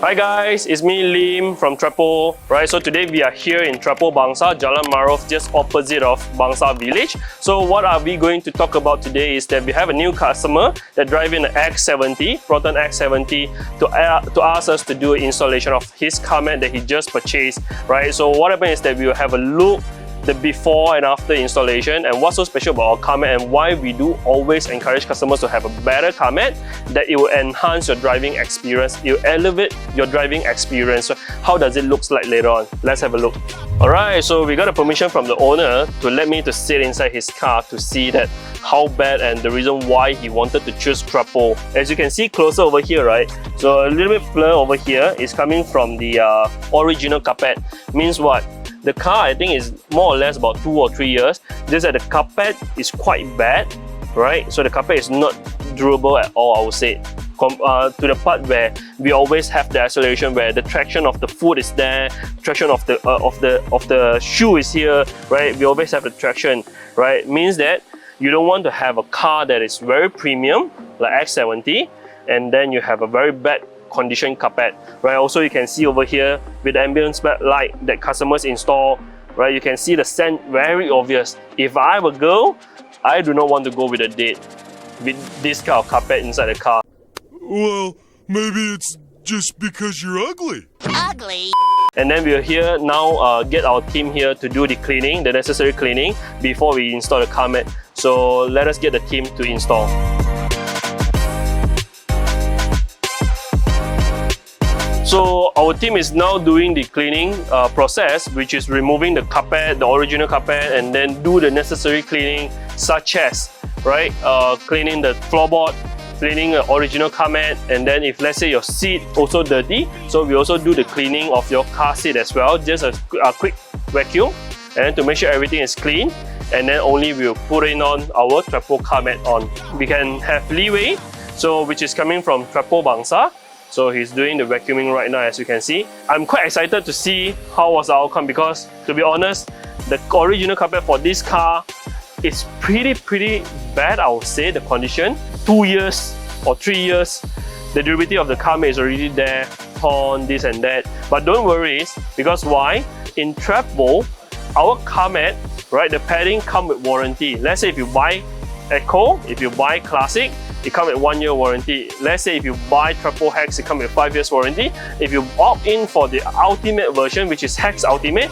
Hi guys, it's me Lim from Trapo. Right, so today we are here in Trapo Bangsar, Jalan Maarof, just opposite of Bangsar village. So what are we going to talk about today is that we have a new customer that driving an X70, Proton X70 to ask us to do an installation of his car mat that he just purchased. Right, so what happened is that we will have a look the before and after installation and what's so special about our car mat and why we do always encourage customers to have a better car mat, that it will enhance your driving experience, it will elevate your driving experience. So how does it look like later on? Let's have a look. Alright, so we got a permission from the owner to let me to sit inside his car to see that how bad and the reason why he wanted to choose Trapo. As you can see closer over here, right? So a little bit blur over here is coming from the original carpet. Means what? The car, I think, is more or less about 2 or 3 years. Just that the carpet is quite bad, right? So the carpet is not durable at all, I would say. To the part where we always have the acceleration, where the traction of the foot is there, traction of the shoe is here, right? We always have the traction, right? Means that you don't want to have a car that is very premium, like X70, and then you have a very bad condition carpet, right? Also, you can see over here with the ambience light that customers install, right? You can see the scent very obvious. If I were a girl, I do not want to go with a date with this kind of carpet inside the car. Well, maybe it's just because you're ugly. Ugly? And then we're here now, get our team here to do the cleaning, the necessary cleaning before we install the car mat. So let us get the team to install. So our team is now doing the cleaning process, which is removing the carpet, the original carpet, and then do the necessary cleaning, such as, right, cleaning the floorboard, cleaning the original car mat, and then if let's say your seat also dirty, so we also do the cleaning of your car seat as well, just a quick vacuum, and then to make sure everything is clean, and then only we'll put in on our Trapo car mat on. We can have leeway, so which is coming from Trapo Bangsar. So he's doing the vacuuming right now, as you can see. I'm quite excited to see how was the outcome because, to be honest, the original carpet for this car is pretty bad, I would say, the condition. 2 years or 3 years, the durability of the car mat is already there, torn, this and that. But don't worry, because why? In Trapo, our car mat, right, the padding come with warranty. Let's say if you buy Eco, if you buy Classic, it comes with 1 year warranty. Let's say if you buy Trapo Hex, it comes with 5 years warranty. If you opt in for the Ultimate version, which is Hex Ultimate,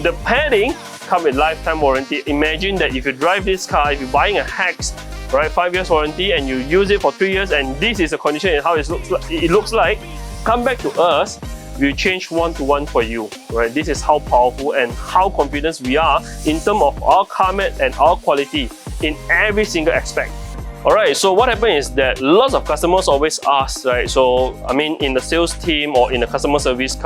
the padding comes with lifetime warranty. Imagine that if you drive this car, if you're buying a Hex, right, 5 years warranty, and you use it for 3 years, and this is the condition and how it looks like, come back to us, we'll change one-to-one for you, right? This is how powerful and how confident we are in terms of our car mat and our quality in every single aspect. Alright, so what happened is that lots of customers always ask, right? So, I mean, in the sales team or in the customer service,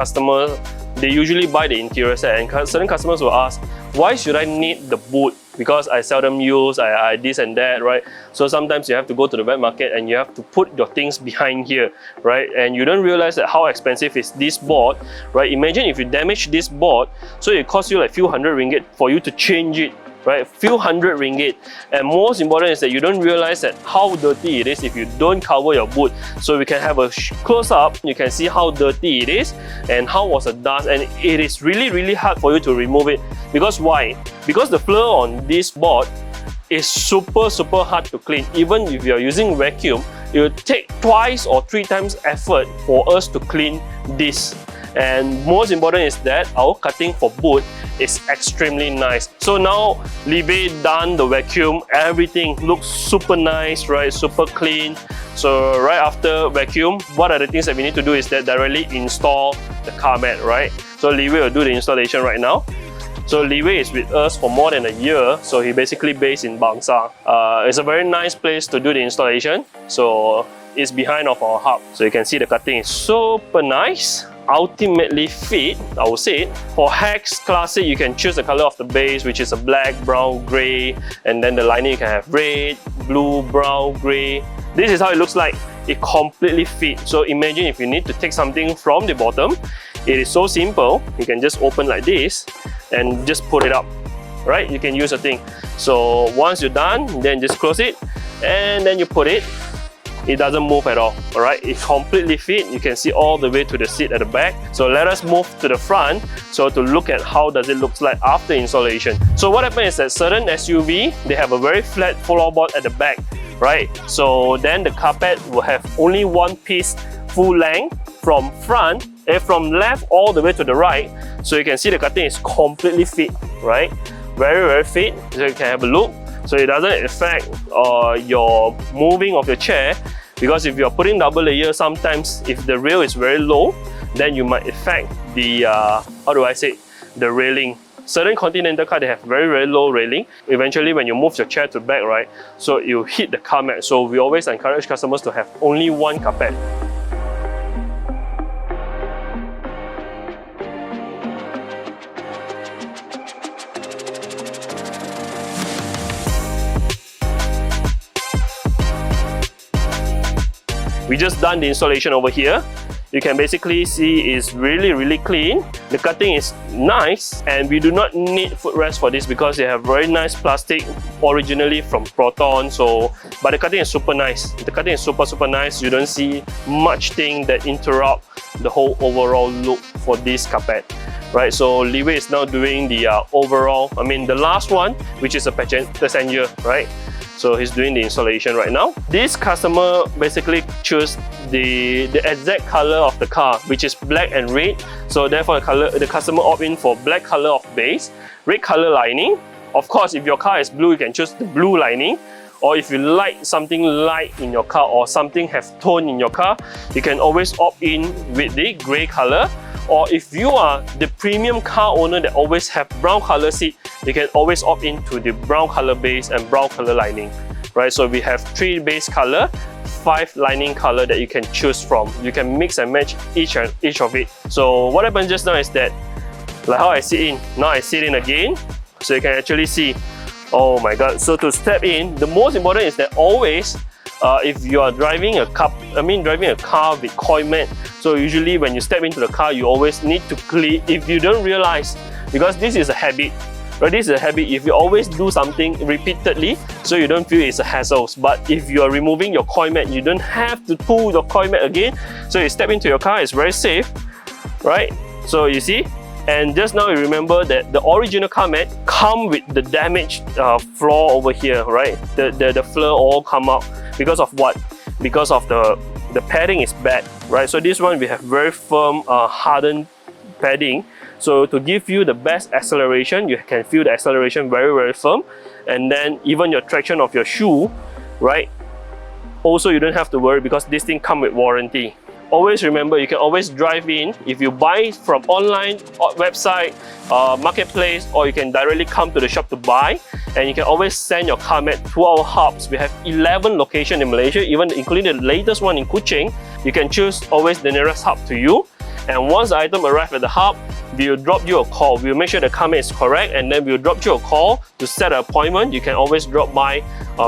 they usually buy the interior set, and certain customers will ask, why should I need the boot? Because I seldom use, I this and that, right? So sometimes you have to go to the wet market and you have to put your things behind here, right? And you don't realize that how expensive is this board, right? Imagine if you damage this board, so it costs you like few hundred ringgit for you to change it, right? Few hundred ringgit. And most important is that you don't realize that how dirty it is if you don't cover your boot. So we can have a close up, you can see how dirty it is and how was the dust, and it is really hard for you to remove it. Because why? Because the fur on this board is super hard to clean. Even if you are using vacuum, it will take 2 or 3 times effort for us to clean this. And most important is that our cutting for boot is extremely nice. So now Libe done the vacuum, everything looks super nice, right? Super clean. So right after vacuum, what are the things that we need to do is that directly install the car mat, right? So Libe will do the installation right now. So Liwei is with us for more than a year, so he basically based in Bangsar. It's a very nice place to do the installation. So it's behind of our hub. So you can see the cutting is super nice. Ultimately fit, I would say. For Hex Classic, you can choose the color of the base, which is a black, brown, grey, and then the lining you can have red, blue, brown, grey. This is how it looks like. It completely fits. So imagine if you need to take something from the bottom, it is so simple. You can just open like this and just put it up, right? You can use a thing. So once you're done, then just close it and then you put it it doesn't move at all. Alright, it's completely fit. You can see all the way to the seat at the back. So let us move to the front so to look at how does it look like after installation. So what happens is that certain SUV, they have a very flat floorboard at the back, right? So then the carpet will have only one piece full length from front and from left all the way to the right. So you can see the cutting is completely fit, right? Very fit. So you can have a look. So it doesn't affect your moving of your chair, because if you're putting double layer, sometimes if the rail is very low, then you might affect the the railing. Certain Continental car, they have very low railing. Eventually when you move your chair to the back, right, so you hit the car mat. So we always encourage customers to have only one carpet. We just done the installation over here. You can basically see it's really clean. The cutting is nice, and we do not need footrest for this because they have very nice plastic originally from Proton. So, but the cutting is super nice. The cutting is super nice. You don't see much thing that interrupt the whole overall look for this carpet. Right, so Liwei is now doing the overall, the last one, which is a passenger, right? So he's doing the installation right now. This customer basically chose the exact color of the car, which is black and red. So therefore the customer opt in for black color of base, red color lining. Of course, if your car is blue, you can choose the blue lining. Or if you like something light in your car or something have tone in your car, you can always opt in with the grey color. Or if you are the premium car owner that always have brown color seat, you can always opt into the brown color base and brown color lining, right? So we have 3 base color, 5 lining color that you can choose from. You can mix and match each of it. So what happened just now is that, like how I sit in, now I sit in again, so you can actually see, oh my god. So to step in, the most important is that always, if you are driving a car with coil mat, so usually when you step into the car, you always need to clean. If you don't realize, because this is a habit, right? This is a habit. If you always do something repeatedly, so you don't feel it's a hassle. But if you are removing your coil mat, you don't have to pull your coil mat again. So you step into your car, it's very safe, right? So you see. And just now you remember that the original car mat come with the damaged floor over here, right? The floor all come out because of what? Because of the padding is bad, right? So this one we have very firm hardened padding. So to give you the best acceleration, you can feel the acceleration very firm. And then even your traction of your shoe, right? Also you don't have to worry because this thing come with warranty. Always remember, you can always drive in. If you buy from online website, marketplace, or you can directly come to the shop to buy, and you can always send your car mat to our hubs. We have 11 locations in Malaysia, even including the latest one in Kuching. You can choose always the nearest hub to you. And once the item arrives at the hub, we will drop you a call. We will make sure the car mat is correct, and then we will drop you a call to set an appointment. You can always drop by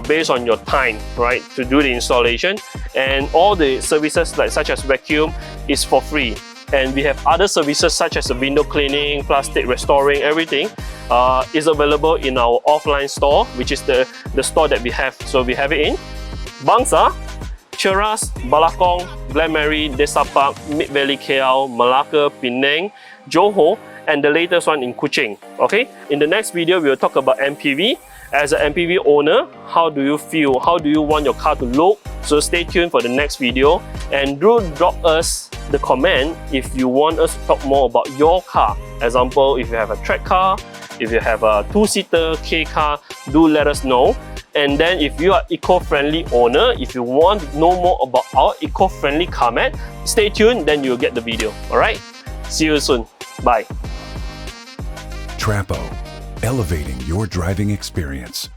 based on your time, right, to do the installation. And all the services such as vacuum is for free. And we have other services such as the window cleaning, plastic restoring, everything is available in our offline store, which is the store that we have. So we have it in Bangsar, Cheras, Balakong, Glenmarie, Desa Park, Mid Valley KL, Malacca, Penang, Johor, and the latest one in Kuching. Okay, in the next video we will talk about MPV. As an MPV owner, how do you feel? How do you want your car to look? So stay tuned for the next video, and do drop us the comment if you want us to talk more about your car. Example, if you have a track car, if you have a 2-seater K car, do let us know. And then if you are eco-friendly owner, if you want to know more about our eco-friendly car mat, stay tuned, then you'll get the video. Alright? See you soon. Bye. Trapo, elevating your driving experience.